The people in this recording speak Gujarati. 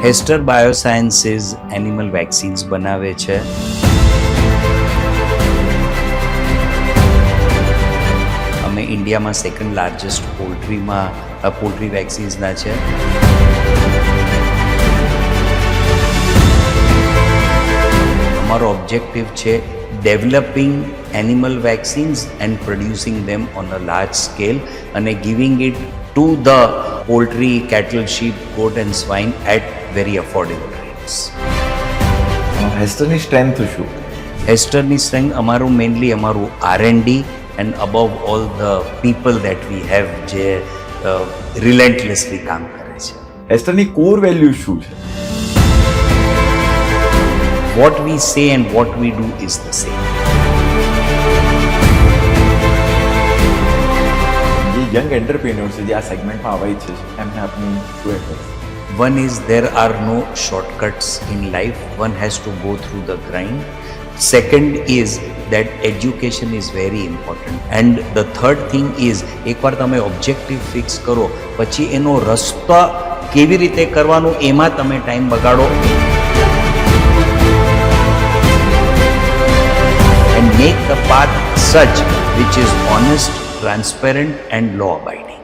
હેસ્ટર બાયોસાયન્સીસ એનિમલ વેક્સિન્સ બનાવે છે. અમે ઇન્ડિયામાં સેકન્ડ લાર્જેસ્ટ પોલ્ટ્રી વેક્સિન્સના છે. અમારો ઓબ્જેક્ટિવ છે developing animal vaccines and producing them on a large scale અને giving it to the poultry, cattle, sheep, goat and swine at very affordable rates. હેસ્ટરની સ્ટ્રેન્થ શું? હેસ્ટરની સ્ટ્રેન્થ મેઇનલી અમારું R&D and above all the people that we have જે રિલેન્ટલેસલી કામ કરે છે. હેસ્ટરની કોર વેલ્યુ શું છે? What we say and what we do is the same. જે યંગ એન્ટરપ્રેન્યોર છે જે આ સેગમેન્ટમાં આવવા ઈચ્છે છે એમને આપની શું advice? One is there are no shortcuts in life. One has to go through the grind. Second is that education is very important. And the third thing is એકવાર તમે ઓબ્જેક્ટિવ ફિક્સ કરો પછી એનો રસ્તો કેવી રીતે કરવાનો એમાં તમે time બગાડો. And make the path such which is honest, transparent and law abiding.